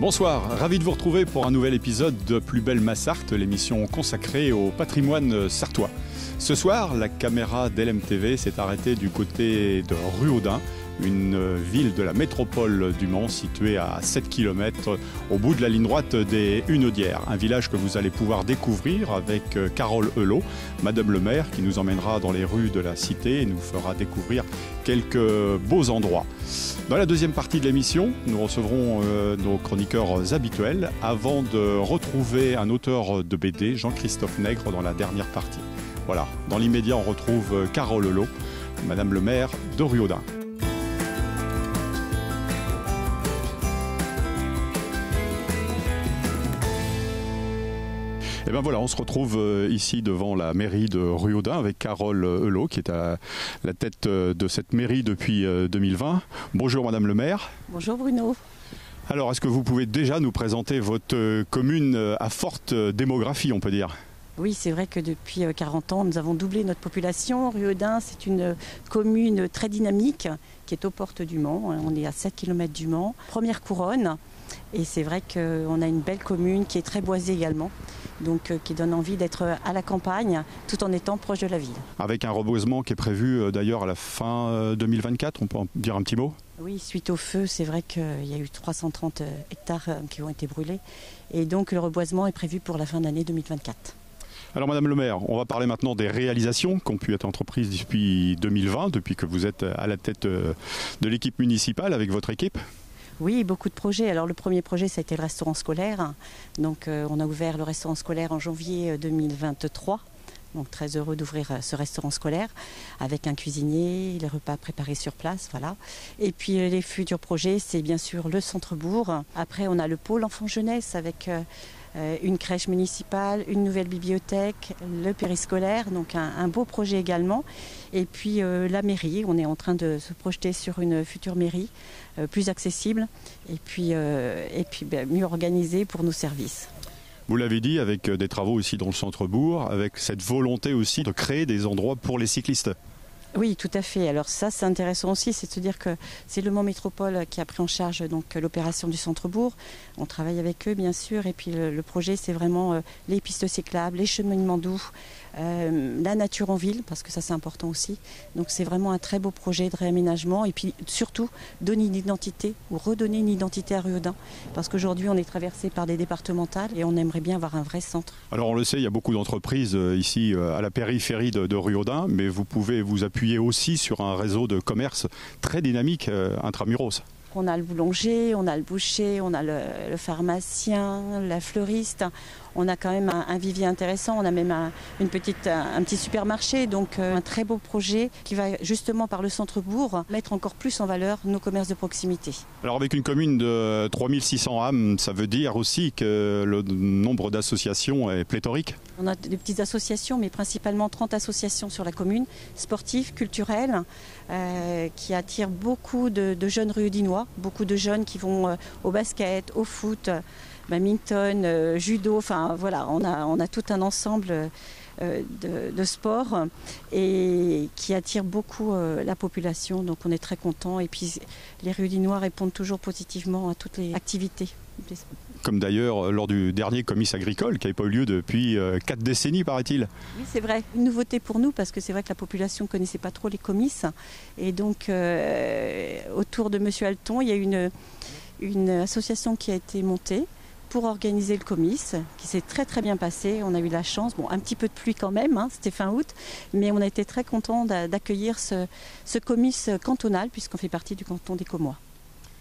Bonsoir, ravi de vous retrouver pour un nouvel épisode de Plus belle ma Sarthe, l'émission consacrée au patrimoine sartois. Ce soir, la caméra d'LMTV s'est arrêtée du côté de Ruaudin, une ville de la métropole du Mans située à 7 km au bout de la ligne droite des Hunaudières. Un village que vous allez pouvoir découvrir avec Carole Helot, Madame le maire, qui nous emmènera dans les rues de la cité et nous fera découvrir quelques beaux endroits. Dans la deuxième partie de l'émission, nous recevrons nos chroniqueurs habituels avant de retrouver un auteur de BD, Jean-Christophe Nègre, dans la dernière partie. Voilà, dans l'immédiat, on retrouve Carole Helot, Madame le maire de Ruaudin. Et bien voilà, on se retrouve ici devant la mairie de Ruaudin avec Carole Helot qui est à la tête de cette mairie depuis 2020. Bonjour Madame le maire. Bonjour Bruno. Alors, est-ce que vous pouvez déjà nous présenter votre commune à forte démographie, on peut dire ? Oui, c'est vrai que depuis 40 ans, nous avons doublé notre population. Ruaudin, c'est une commune très dynamique qui est aux portes du Mans. On est à 7 km du Mans. Première couronne. Et c'est vrai qu'on a une belle commune qui est très boisée également. Donc qui donne envie d'être à la campagne tout en étant proche de la ville. Avec un reboisement qui est prévu d'ailleurs à la fin 2024, on peut en dire un petit mot ? Oui, suite au feu, c'est vrai qu'il y a eu 330 hectares qui ont été brûlés. Et donc le reboisement est prévu pour la fin d'année 2024. Alors Madame le maire, on va parler maintenant des réalisations qui ont pu être entreprises depuis 2020, depuis que vous êtes à la tête de l'équipe municipale avec votre équipe. Oui, beaucoup de projets. Alors le premier projet, ça a été le restaurant scolaire. Donc on a ouvert le restaurant scolaire en janvier 2023. Donc très heureux d'ouvrir ce restaurant scolaire avec un cuisinier, les repas préparés sur place, voilà. Et puis les futurs projets, c'est bien sûr le centre-bourg. Après, on a le pôle enfant-jeunesse avec une crèche municipale, une nouvelle bibliothèque, le périscolaire, donc un beau projet également. Et puis la mairie, on est en train de se projeter sur une future mairie plus accessible et puis mieux organisée pour nos services. Vous l'avez dit, avec des travaux aussi dans le centre-bourg, avec cette volonté aussi de créer des endroits pour les cyclistes. Oui, tout à fait. Alors ça, c'est intéressant aussi, c'est de se dire que c'est le Mans Métropole qui a pris en charge donc l'opération du centre-bourg. On travaille avec eux, bien sûr, et puis le projet, c'est vraiment les pistes cyclables, les cheminements doux, la nature en ville, parce que ça, c'est important aussi. Donc c'est vraiment un très beau projet de réaménagement, et puis surtout donner une identité ou redonner une identité à Ruaudin, parce qu'aujourd'hui, on est traversé par des départementales et on aimerait bien avoir un vrai centre. Alors on le sait, il y a beaucoup d'entreprises ici à la périphérie de Ruaudin, mais vous pouvez vous appuyer aussi sur un réseau de commerce très dynamique intramuros. On a le boulanger, on a le boucher, on a le pharmacien, la fleuriste. On a quand même un vivier intéressant, on a même un petit supermarché, donc un très beau projet qui va justement par le centre-bourg mettre encore plus en valeur nos commerces de proximité. Alors avec une commune de 3600 âmes, ça veut dire aussi que le nombre d'associations est pléthorique ? On a des petites associations, mais principalement 30 associations sur la commune, sportives, culturelles, qui attirent beaucoup de jeunes ruaudinois, beaucoup de jeunes qui vont au basket, au foot, badminton, judo, enfin voilà, on a tout un ensemble de sports et qui attire beaucoup la population, donc on est très contents. Et puis les Ruaudinois répondent toujours positivement à toutes les activités. Comme d'ailleurs lors du dernier comice agricole qui n'avait pas eu lieu depuis 4 décennies, paraît-il. Oui, c'est vrai. Une nouveauté pour nous parce que c'est vrai que la population ne connaissait pas trop les comices. Et donc, autour de Monsieur Alton, il y a une association qui a été montée pour organiser le comice, qui s'est très très bien passé. On a eu la chance, bon, un petit peu de pluie quand même, hein, c'était fin août, mais on a été très contents d'accueillir ce comice cantonal puisqu'on fait partie du canton des Commois.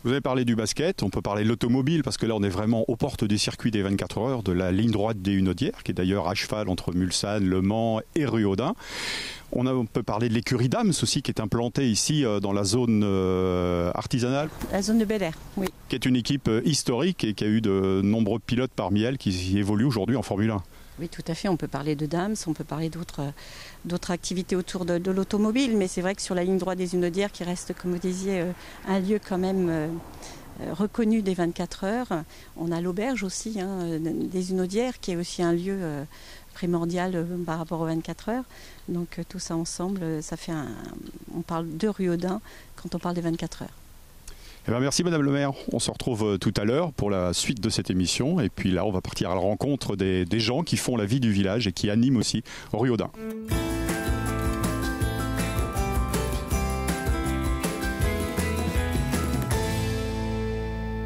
Vous avez parlé du basket, on peut parler de l'automobile parce que là on est vraiment aux portes des circuits des 24 heures, de la ligne droite des Hunaudières qui est d'ailleurs à cheval entre Mulsanne, Le Mans et Ruaudin. On peut parler de l'écurie d'Ams aussi qui est implantée ici dans la zone artisanale. La zone de Bel Air, oui. Qui est une équipe historique et qui a eu de nombreux pilotes parmi elles qui évoluent aujourd'hui en Formule 1. Oui, tout à fait. On peut parler de Dams, on peut parler d'autres activités autour de l'automobile, mais c'est vrai que sur la ligne droite des Hunaudières, qui reste, comme vous disiez, un lieu quand même reconnu des 24 heures, on a l'auberge aussi des Hunaudières, qui est aussi un lieu primordial par rapport aux 24 heures. Donc tout ça ensemble, ça fait on parle de Ruaudin quand on parle des 24 heures. Eh bien, merci Madame le maire. On se retrouve tout à l'heure pour la suite de cette émission. Et puis là, on va partir à la rencontre des gens qui font la vie du village et qui animent aussi Ruaudun.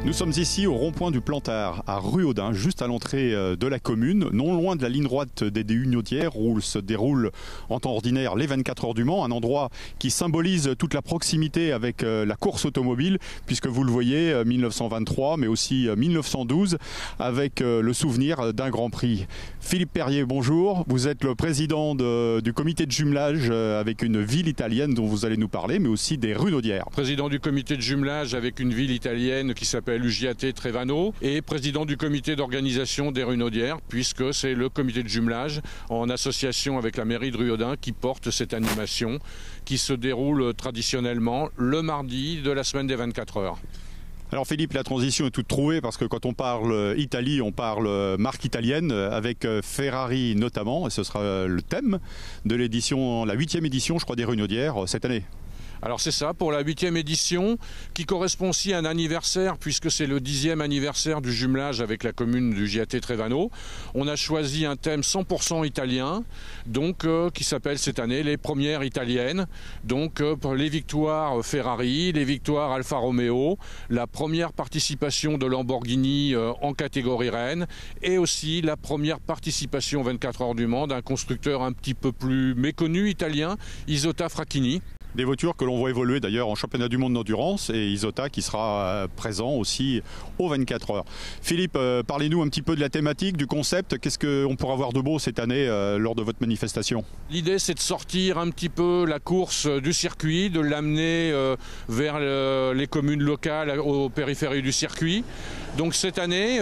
Nous sommes ici au rond-point du Plantard, à Ruaudun, juste à l'entrée de la commune, non loin de la ligne droite des Hunaudières, où se déroulent en temps ordinaire les 24 heures du Mans, un endroit qui symbolise toute la proximité avec la course automobile, puisque vous le voyez, 1923, mais aussi 1912, avec le souvenir d'un Grand Prix. Philippe Perrier, bonjour. Vous êtes le président du comité de jumelage avec une ville italienne dont vous allez nous parler, mais aussi des Hunaudières. Président du comité de jumelage avec une ville italienne qui s'appelle UGAT Trevano et président du comité d'organisation des Hunaudières, puisque c'est le comité de jumelage en association avec la mairie de Ruaudun qui porte cette animation qui se déroule traditionnellement le mardi de la semaine des 24 heures. Alors Philippe, la transition est toute trouvée parce que quand on parle Italie, on parle marque italienne avec Ferrari notamment, et ce sera le thème de l'édition, la 8e édition je crois des Hunaudières cette année. Alors c'est ça, pour la 8e édition, qui correspond aussi à un anniversaire, puisque c'est le 10e anniversaire du jumelage avec la commune du UGAT Trevano. On a choisi un thème 100% italien, donc qui s'appelle cette année les premières italiennes. Donc pour les victoires Ferrari, les victoires Alfa Romeo, la première participation de Lamborghini en catégorie reine, et aussi la première participation 24 heures du Mans d'un constructeur un petit peu plus méconnu italien, Isotta Fracchini. Des voitures que l'on voit évoluer d'ailleurs en championnat du monde d'endurance et Isotta qui sera présent aussi aux 24 heures. Philippe, parlez-nous un petit peu de la thématique, du concept. Qu'est-ce qu'on pourra voir de beau cette année lors de votre manifestation? L'idée c'est de sortir un petit peu la course du circuit, de l'amener vers les communes locales aux périphéries du circuit. Donc cette année,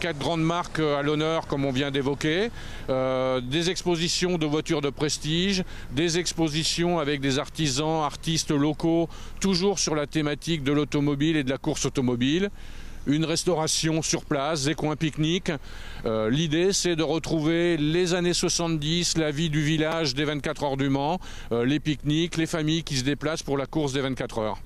4 grandes marques à l'honneur comme on vient d'évoquer, des expositions de voitures de prestige, des expositions avec des artistes locaux, toujours sur la thématique de l'automobile et de la course automobile. Une restauration sur place, des coins pique-nique. L'idée, c'est de retrouver les années 70, la vie du village des 24 heures du Mans, les pique-niques, les familles qui se déplacent pour la course des 24 heures.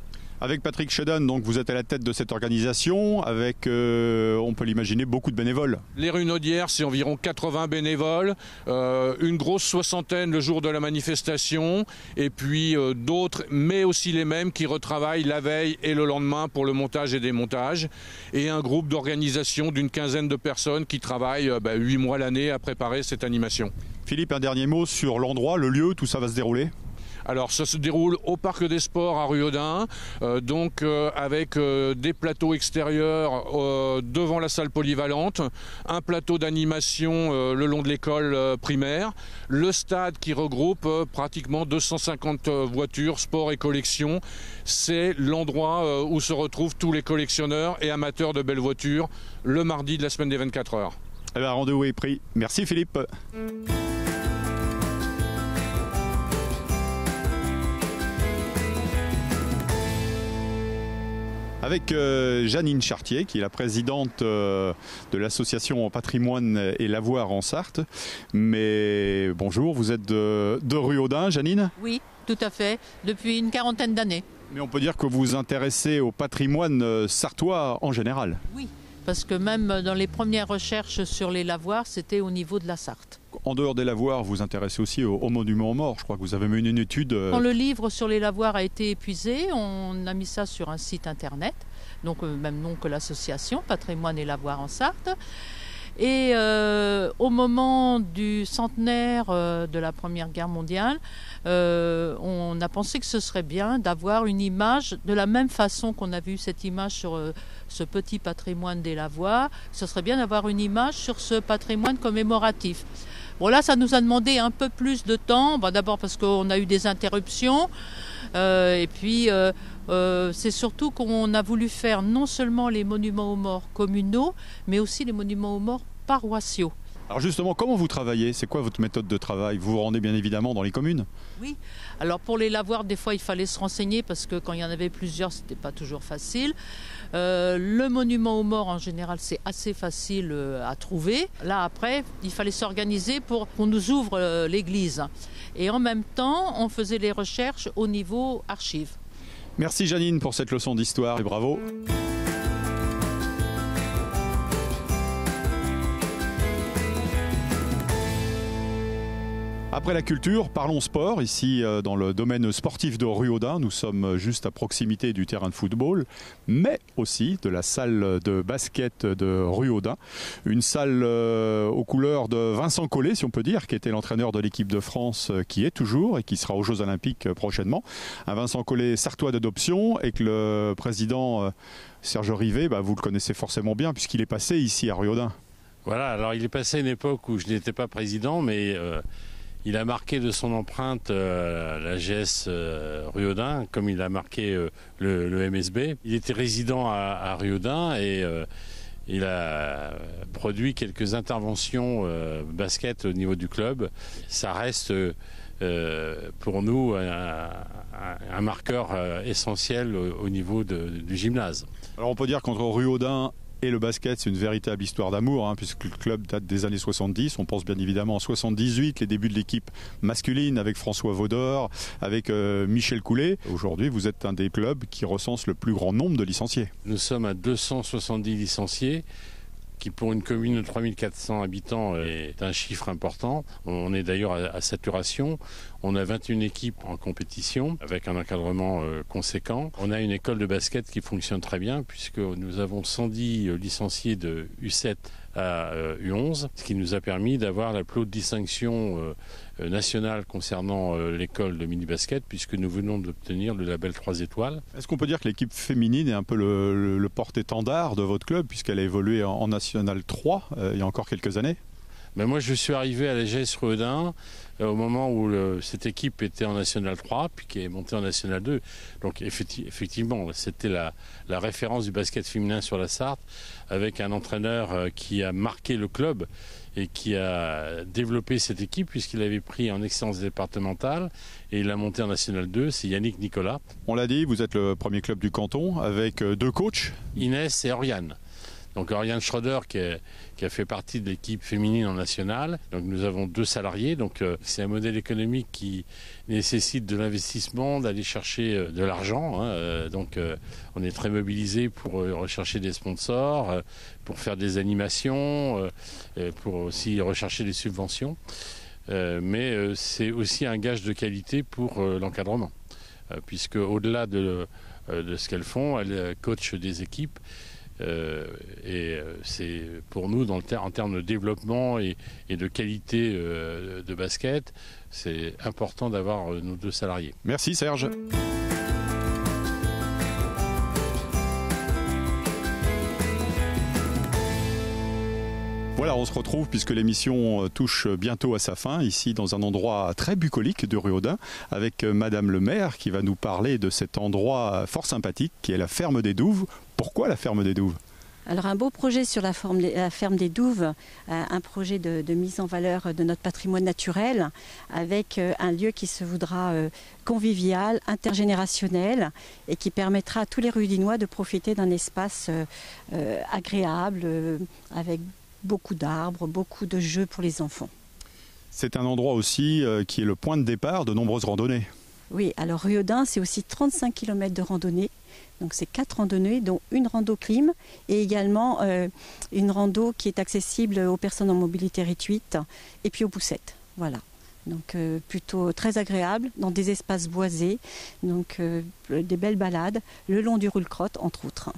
Avec Patrick Shedden, donc vous êtes à la tête de cette organisation, avec, on peut l'imaginer, beaucoup de bénévoles. Les Hunaudières, c'est environ 80 bénévoles, une grosse soixantaine le jour de la manifestation, et puis d'autres, mais aussi les mêmes, qui retravaillent la veille et le lendemain pour le montage et démontage, et un groupe d'organisation d'une quinzaine de personnes qui travaillent 8 mois l'année à préparer cette animation. Philippe, un dernier mot sur l'endroit, le lieu, tout ça va se dérouler? Alors ça se déroule au Parc des Sports à Ruaudun, avec des plateaux extérieurs devant la salle polyvalente, un plateau d'animation le long de l'école primaire, le stade qui regroupe pratiquement 250 voitures, sport et collection. C'est l'endroit où se retrouvent tous les collectionneurs et amateurs de belles voitures le mardi de la semaine des 24 heures. Eh bien, rendez-vous est pris. Merci Philippe. Avec Janine Chartier, qui est la présidente de l'association Patrimoine et Lavoir en Sarthe. Mais bonjour, vous êtes de Ruaudun, Janine? Oui, tout à fait, depuis une quarantaine d'années. Mais on peut dire que vous vous intéressez au patrimoine sartois en général? Oui, parce que même dans les premières recherches sur les lavoirs, c'était au niveau de la Sarthe. En dehors des lavoirs, vous vous intéressez aussi aux monuments aux morts. Je crois que vous avez mené une étude. Quand le livre sur les lavoirs a été épuisé, on a mis ça sur un site internet, donc même nom que l'association, Patrimoine et Lavoir en Sarthe. Et au moment du centenaire de la Première Guerre mondiale, on a pensé que ce serait bien d'avoir une image, de la même façon qu'on a vu cette image sur ce petit patrimoine des lavoirs, ce serait bien d'avoir une image sur ce patrimoine commémoratif. Bon là, ça nous a demandé un peu plus de temps, d'abord parce qu'on a eu des interruptions, et puis c'est surtout qu'on a voulu faire non seulement les monuments aux morts communaux, mais aussi les monuments aux morts paroissiaux. Alors justement, comment vous travaillez? C'est quoi votre méthode de travail? Vous vous rendez bien évidemment dans les communes? Oui, alors pour les lavoirs, des fois il fallait se renseigner parce que quand il y en avait plusieurs, c'était pas toujours facile. Le monument aux morts en général, c'est assez facile à trouver. Là après, il fallait s'organiser pour qu'on nous ouvre l'église. Et en même temps, on faisait les recherches au niveau archives. Merci Janine pour cette leçon d'histoire et bravo. Après la culture, parlons sport. Ici, dans le domaine sportif de Ruaudin, nous sommes juste à proximité du terrain de football, mais aussi de la salle de basket de Ruaudin. Une salle aux couleurs de Vincent Collet, si on peut dire, qui était l'entraîneur de l'équipe de France, qui est toujours et qui sera aux Jeux Olympiques prochainement. Un Vincent Collet sartois d'adoption et que le président Serge Rivet, vous le connaissez forcément bien puisqu'il est passé ici à Ruaudin. Voilà, alors il est passé à une époque où je n'étais pas président, mais... il a marqué de son empreinte la GS Ruaudin, comme il a marqué le MSB. Il était résident à Ruaudin et il a produit quelques interventions basket au niveau du club. Ça reste pour nous un marqueur essentiel au niveau du gymnase. Alors on peut dire qu'entre Ruaudin et le basket, c'est une véritable histoire d'amour, puisque le club date des années 70. On pense bien évidemment en 78, les débuts de l'équipe masculine avec François Vaudor, avec Michel Coulet. Aujourd'hui, vous êtes un des clubs qui recense le plus grand nombre de licenciés. Nous sommes à 270 licenciés, qui pour une commune de 3400 habitants est un chiffre important. On est d'ailleurs à saturation. On a 21 équipes en compétition avec un encadrement conséquent. On a une école de basket qui fonctionne très bien puisque nous avons 110 licenciés de U7 à U11, ce qui nous a permis d'avoir la plus haute distinction nationale concernant l'école de mini-basket puisque nous venons d'obtenir le label 3 étoiles. Est-ce qu'on peut dire que l'équipe féminine est un peu le porte-étendard de votre club puisqu'elle a évolué en National 3 il y a encore quelques années? Ben moi je suis arrivé à la GS Ruaudin au moment où cette équipe était en National 3 puis qui est montée en National 2. Donc effectivement c'était la référence du basket féminin sur la Sarthe avec un entraîneur qui a marqué le club et qui a développé cette équipe puisqu'il avait pris en excellence départementale et il l'a monté en National 2, c'est Yannick Nicolas. On l'a dit, vous êtes le premier club du canton avec 2 coachs. Inès et Oriane. Donc Oriane Schroeder qui a fait partie de l'équipe féminine en nationale. Donc nous avons 2 salariés. Donc c'est un modèle économique qui nécessite de l'investissement, d'aller chercher de l'argent. Donc on est très mobilisé pour rechercher des sponsors, pour faire des animations, pour aussi rechercher des subventions. Mais c'est aussi un gage de qualité pour l'encadrement. Puisque au-delà de ce qu'elles font, elles coachent des équipes. Et c'est pour nous en termes de développement et de qualité de basket, c'est important d'avoir nos 2 salariés. Merci Serge. Voilà, on se retrouve puisque l'émission touche bientôt à sa fin, ici dans un endroit très bucolique de Ruaudin, avec Madame le maire qui va nous parler de cet endroit fort sympathique qui est la ferme des Douves. Pourquoi la ferme des Douves ? Alors un beau projet sur la ferme des Douves, un projet de mise en valeur de notre patrimoine naturel avec un lieu qui se voudra convivial, intergénérationnel et qui permettra à tous les Ruaudinois de profiter d'un espace agréable avec beaucoup d'arbres, beaucoup de jeux pour les enfants. C'est un endroit aussi qui est le point de départ de nombreuses randonnées. Oui, alors Ruaudin, c'est aussi 35 km de randonnée. Donc c'est 4 randonnées, dont une rando clim et également une rando qui est accessible aux personnes en mobilité réduite et puis aux poussettes. Voilà. Donc plutôt très agréable, dans des espaces boisés, donc des belles balades le long du Roulle-Crotte entre autres.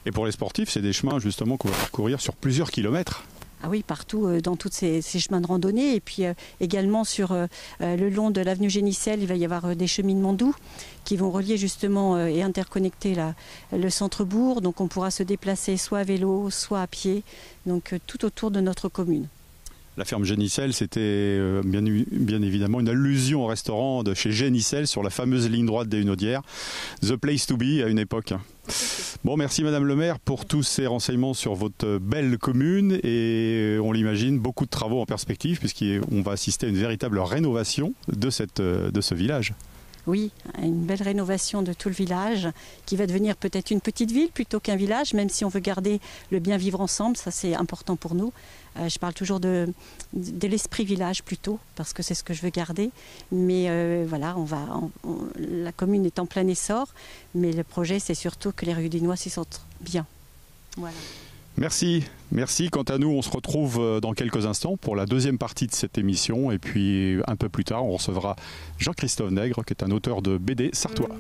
Et pour les sportifs, c'est des chemins justement qu'on va parcourir sur plusieurs kilomètres. Ah oui, partout dans tous ces chemins de randonnée et puis également sur le long de l'avenue Génicel, il va y avoir des cheminements doux qui vont relier justement et interconnecter le centre-bourg. Donc on pourra se déplacer soit à vélo, soit à pied, donc tout autour de notre commune. La ferme Génicel, c'était bien évidemment une allusion au restaurant de chez Génicel sur la fameuse ligne droite des Hunaudières. The place to be à une époque. Bon, merci Madame le maire pour tous ces renseignements sur votre belle commune et on l'imagine beaucoup de travaux en perspective puisqu'on va assister à une véritable rénovation de ce village. Oui, une belle rénovation de tout le village qui va devenir peut-être une petite ville plutôt qu'un village, même si on veut garder le bien vivre ensemble, ça c'est important pour nous. Je parle toujours de l'esprit village plutôt, parce que c'est ce que je veux garder. Mais voilà, la commune est en plein essor, mais le projet c'est surtout que les Riudinois s'y sentent bien. Voilà. Merci. Quant à nous, on se retrouve dans quelques instants pour la deuxième partie de cette émission. Et puis un peu plus tard, on recevra Jean-Christophe Nègre, qui est un auteur de BD sartois.